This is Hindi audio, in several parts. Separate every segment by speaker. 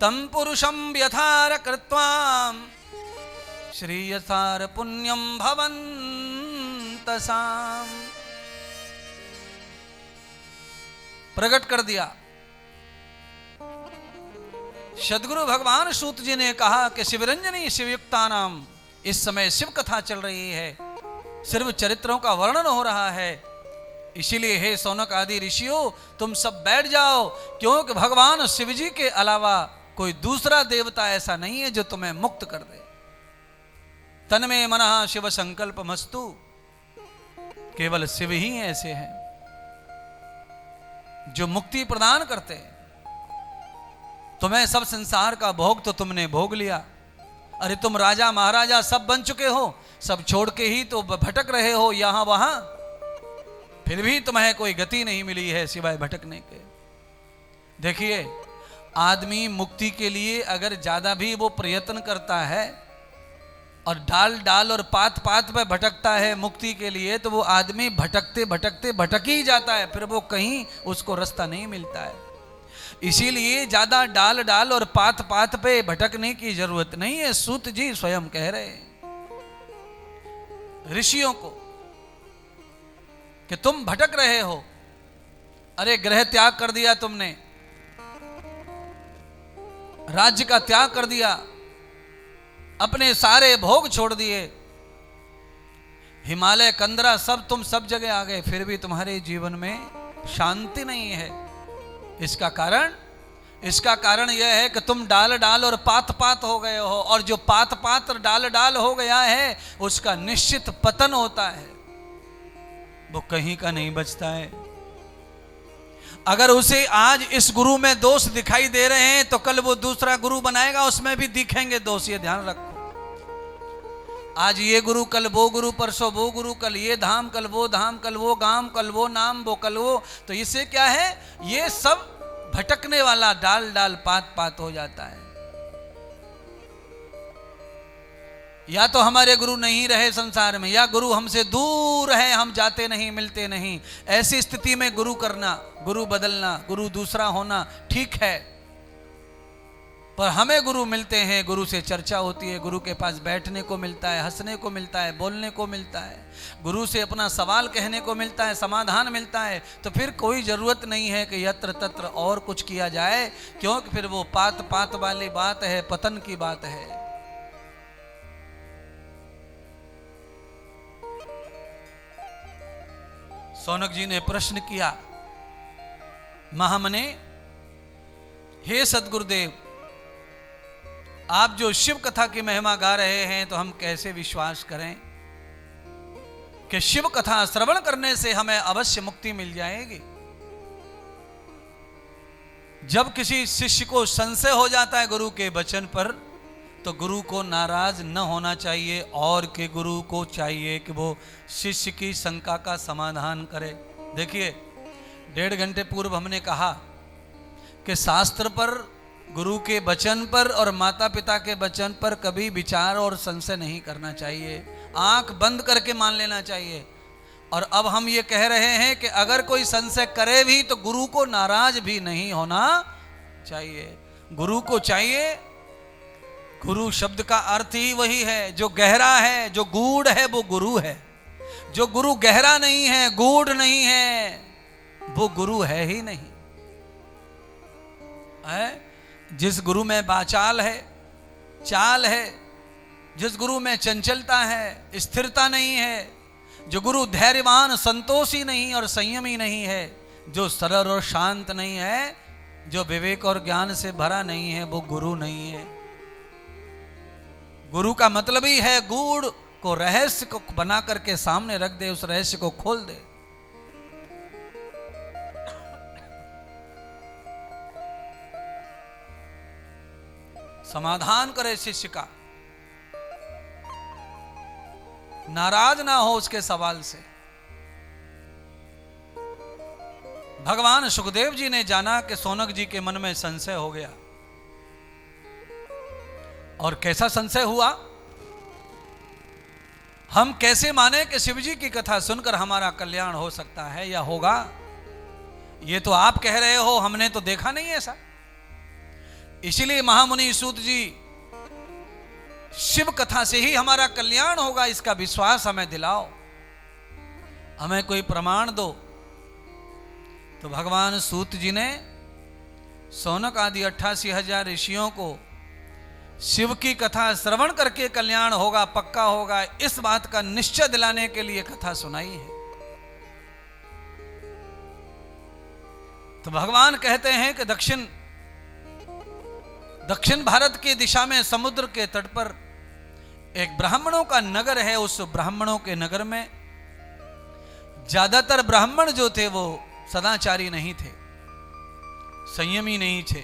Speaker 1: तम पुरुषम व्यथार कृत्वाम श्रीयसार पुण्यम भवन्तसाम। प्रकट कर दिया। सदगुरु भगवान सूत जी ने कहा कि शिवरंजनी शिवयुक्ता नाम, इस समय शिव कथा चल रही है, शिव चरित्रों का वर्णन हो रहा है, इसीलिए हे सौनक आदि ऋषियों तुम सब बैठ जाओ, क्योंकि भगवान शिव जी के अलावा कोई दूसरा देवता ऐसा नहीं है जो तुम्हें मुक्त कर दे। तन्मे मनः शिव संकल्प मस्तु, केवल शिव ही ऐसे हैं जो मुक्ति प्रदान करते हैं। तुम्हें सब संसार का भोग तो तुमने भोग लिया, अरे तुम राजा महाराजा सब बन चुके हो, सब छोड़ के ही तो भटक रहे हो यहां वहां, फिर भी तुम्हें कोई गति नहीं मिली है सिवाय भटकने के। देखिए आदमी मुक्ति के लिए अगर ज्यादा भी वो प्रयत्न करता है और डाल डाल और पात पात पे भटकता है मुक्ति के लिए, तो वो आदमी भटकते भटकते भटक ही जाता है, फिर वो कहीं उसको रास्ता नहीं मिलता है। इसीलिए ज्यादा डाल डाल और पात पात पे भटकने की जरूरत नहीं है। सूत जी स्वयं कह रहे हैं ऋषियों को कि तुम भटक रहे हो, अरे गृह त्याग कर दिया तुमने, राज्य का त्याग कर दिया, अपने सारे भोग छोड़ दिए, हिमालय कंदरा सब तुम सब जगह आ गए, फिर भी तुम्हारे जीवन में शांति नहीं है। इसका कारण यह है कि तुम डाल डाल और पात पात हो गए हो, और जो पात पात और डाल डाल हो गया है उसका निश्चित पतन होता है, वो कहीं का नहीं बचता है। अगर उसे आज इस गुरु में दोष दिखाई दे रहे हैं तो कल वो दूसरा गुरु बनाएगा, उसमें भी दिखेंगे दोष, ये ध्यान रखो। आज ये गुरु, कल वो गुरु, परसों वो गुरु, कल ये धाम, कल वो धाम, कल वो गांव, कल वो नाम, वो कल वो, तो इससे क्या है, ये सब भटकने वाला डाल डाल पात पात हो जाता है। या तो हमारे गुरु नहीं रहे संसार में, या गुरु हमसे दूर है, हम जाते नहीं मिलते नहीं। ऐसी स्थिति में गुरु करना, गुरु बदलना, गुरु दूसरा होना ठीक है, पर हमें गुरु मिलते हैं, गुरु से चर्चा होती है, गुरु के पास बैठने को मिलता है, हंसने को मिलता है, बोलने को मिलता है, गुरु से अपना सवाल कहने को मिलता है, समाधान मिलता है, तो फिर कोई जरूरत नहीं है कि यत्र तत्र और कुछ किया जाए, क्योंकि फिर वो पात पात वाली बात है, पतन की बात है। सौनक जी ने प्रश्न किया, महामने, हे सदगुरुदेव, आप जो शिव कथा की महिमा गा रहे हैं तो हम कैसे विश्वास करें कि शिव कथा श्रवण करने से हमें अवश्य मुक्ति मिल जाएगी। जब किसी शिष्य को संशय हो जाता है गुरु के वचन पर, तो गुरु को नाराज न होना चाहिए, और के गुरु को चाहिए कि वो शिष्य की शंका का समाधान करे। देखिए 1.5 घंटे पूर्व हमने कहा कि शास्त्र पर, गुरु के वचन पर और माता पिता के वचन पर कभी विचार और संशय नहीं करना चाहिए, आंख बंद करके मान लेना चाहिए। और अब हम ये कह रहे हैं कि अगर कोई संशय करे भी तो गुरु को नाराज भी नहीं होना चाहिए। गुरु को चाहिए, गुरु शब्द का अर्थ ही वही है, जो गहरा है, जो गूढ़ है, वो गुरु है। जो गुरु गहरा नहीं है, गूढ़ नहीं है, वो गुरु है ही नहीं है। जिस गुरु में वाचाल है, चाल है, जिस गुरु में चंचलता है, स्थिरता नहीं है, जो गुरु धैर्यवान, संतोषी नहीं और संयमी नहीं है, जो सरल और शांत नहीं है, जो विवेक और ज्ञान से भरा नहीं है, वो गुरु नहीं है। गुरु का मतलब ही है गूढ़ को, रहस्य को बना करके सामने रख दे, उस रहस्य को खोल दे। समाधान करे शिष्य का, नाराज ना हो उसके सवाल से। भगवान सुखदेव जी ने जाना कि सौनक जी के मन में संशय हो गया, और कैसा संशय हुआ, हम कैसे माने कि शिव जी की कथा सुनकर हमारा कल्याण हो सकता है या होगा। ये तो आप कह रहे हो, हमने तो देखा नहीं ऐसा। इसलिए महामुनि सूत जी, शिव कथा से ही हमारा कल्याण होगा, इसका विश्वास हमें दिलाओ, हमें कोई प्रमाण दो। तो भगवान सूत जी ने सौनक आदि 88,000 ऋषियों को शिव की कथा श्रवण करके कल्याण होगा, पक्का होगा, इस बात का निश्चय दिलाने के लिए कथा सुनाई है। तो भगवान कहते हैं कि दक्षिण भारत की दिशा में समुद्र के तट पर एक ब्राह्मणों का नगर है। उस ब्राह्मणों के नगर में ज्यादातर ब्राह्मण जो थे वो सदाचारी नहीं थे, संयमी नहीं थे,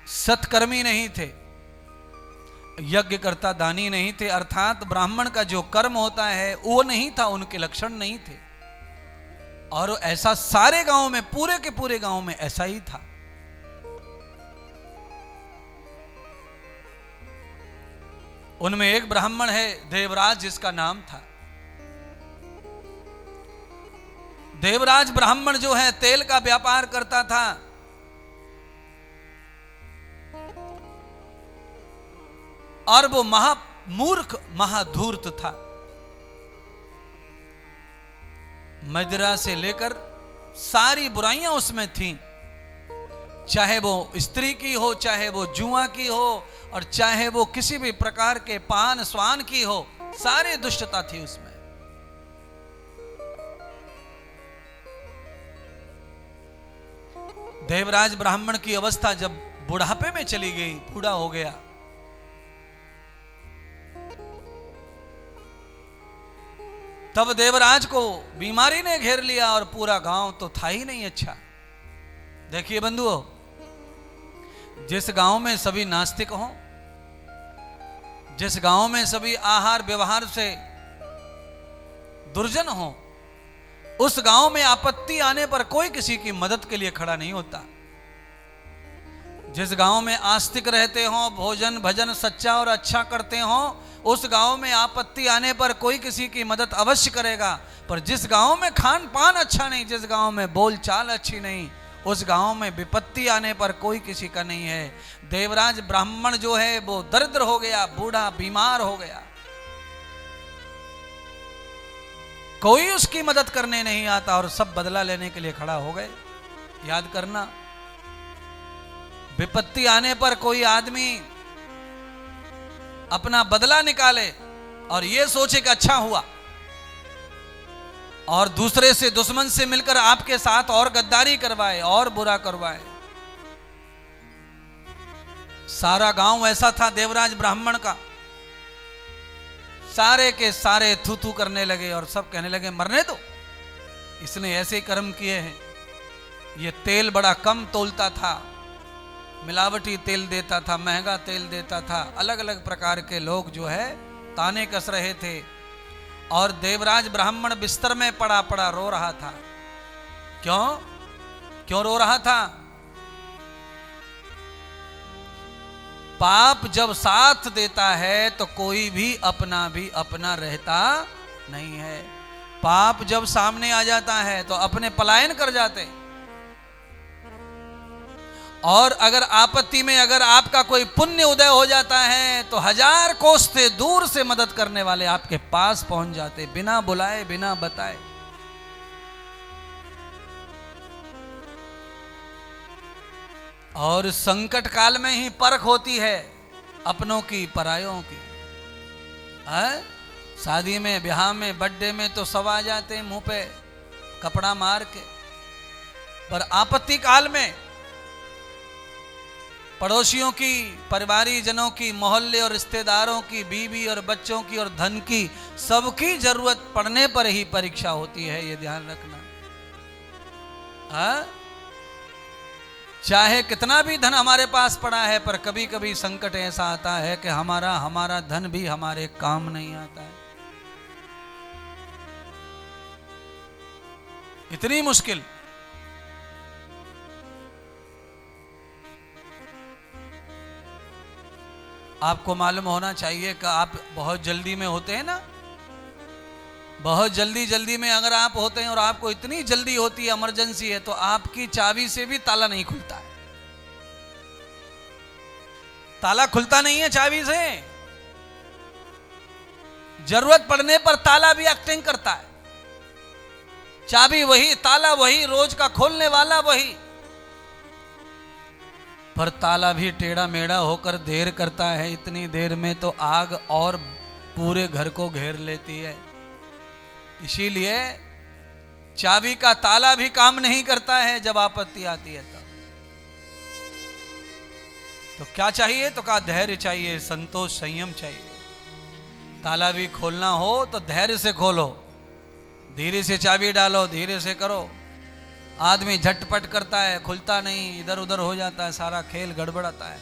Speaker 1: सत्कर्मी नहीं थे, यज्ञ करता दानी नहीं थे। अर्थात ब्राह्मण का जो कर्म होता है वो नहीं था, उनके लक्षण नहीं थे। और ऐसा सारे गांव में, पूरे के पूरे गांव में ऐसा ही था। उनमें एक ब्राह्मण है देवराज, जिसका नाम था। देवराज ब्राह्मण जो है तेल का व्यापार करता था। और वो महामूर्ख, महाधूर्त था। मदिरा से लेकर सारी बुराइयां उसमें थीं, चाहे वो स्त्री की हो, चाहे वो जुआ की हो, और चाहे वो किसी भी प्रकार के पान स्वान की हो, सारी दुष्टता थी उसमें। देवराज ब्राह्मण की अवस्था जब बुढ़ापे में चली गई, बूढ़ा हो गया, तब देवराज को बीमारी ने घेर लिया और पूरा गांव तो था ही नहीं अच्छा। देखिए बंधुओं, जिस गांव में सभी नास्तिक हों, जिस गांव में सभी आहार व्यवहार से दुर्जन हों, उस गांव में आपत्ति आने पर कोई किसी की मदद के लिए खड़ा नहीं होता। जिस गांव में आस्तिक रहते हों, भोजन भजन सच्चा और अच्छा करते हों, उस गांव में आपत्ति आने पर कोई किसी की मदद अवश्य करेगा। पर जिस गांव में खान पान अच्छा नहीं, जिस गांव में बोल चाल अच्छी नहीं, उस गांव में विपत्ति आने पर कोई किसी का नहीं है। देवराज ब्राह्मण जो है वो दरिद्र हो गया, बूढ़ा बीमार हो गया, कोई उसकी मदद करने नहीं आता और सब बदला लेने के लिए खड़ा हो गए। याद करना, विपत्ति आने पर कोई आदमी अपना बदला निकाले और ये सोचे कि अच्छा हुआ, और दूसरे से, दुश्मन से मिलकर आपके साथ और गद्दारी करवाए और बुरा करवाए। सारा गांव ऐसा था देवराज ब्राह्मण का। सारे के सारे थू थू करने लगे और सब कहने लगे मरने दो, इसने ऐसे ही कर्म किए हैं। ये तेल बड़ा कम तोलता था, मिलावटी तेल देता था, महंगा तेल देता था। अलग अलग प्रकार के लोग जो है ताने कस रहे थे। और देवराज ब्राह्मण बिस्तर में पड़ा पड़ा रो रहा था। क्यों रो रहा था? पाप जब साथ देता है तो कोई भी अपना रहता नहीं है। पाप जब सामने आ जाता है तो अपने पलायन कर जाते। और अगर आपत्ति में अगर आपका कोई पुण्य उदय हो जाता है तो 1000 कोस से दूर से मदद करने वाले आपके पास पहुंच जाते, बिना बुलाए, बिना बताए। और संकट काल में ही परख होती है अपनों की परायों की। शादी में, ब्याह में, बर्थडे में तो सब आ जाते हैं मुंह पे कपड़ा मार के, पर आपत्ति काल में पड़ोसियों की, परिवारी जनों की, मोहल्ले और रिश्तेदारों की, बीवी और बच्चों की और धन की, सबकी जरूरत पड़ने पर ही परीक्षा होती है, ये ध्यान रखना। चाहे कितना भी धन हमारे पास पड़ा है, पर कभी कभी संकट ऐसा आता है कि हमारा धन भी हमारे काम नहीं आता है। इतनी मुश्किल। आपको मालूम होना चाहिए कि आप बहुत जल्दी में होते हैं ना, बहुत जल्दी में अगर आप होते हैं और आपको इतनी जल्दी होती है, इमरजेंसी है, तो आपकी चाबी से भी ताला नहीं खुलता है। ताला खुलता नहीं है चाबी से। जरूरत पड़ने पर ताला भी एक्टिंग करता है। चाबी वही, ताला वही, रोज का खोलने वाला वही, पर ताला भी टेढ़ा मेढ़ा होकर देर करता है। इतनी देर में तो आग और पूरे घर को घेर लेती है। इसीलिए चाबी का ताला भी काम नहीं करता है जब आपत्ति आती है तब। तो क्या चाहिए? तो कहा धैर्य चाहिए, संतोष, संयम चाहिए। ताला भी खोलना हो तो धैर्य से खोलो, धीरे से चाबी डालो, धीरे से करो। आदमी झटपट करता है, खुलता नहीं, इधर उधर हो जाता है, सारा खेल गड़बड़ाता है।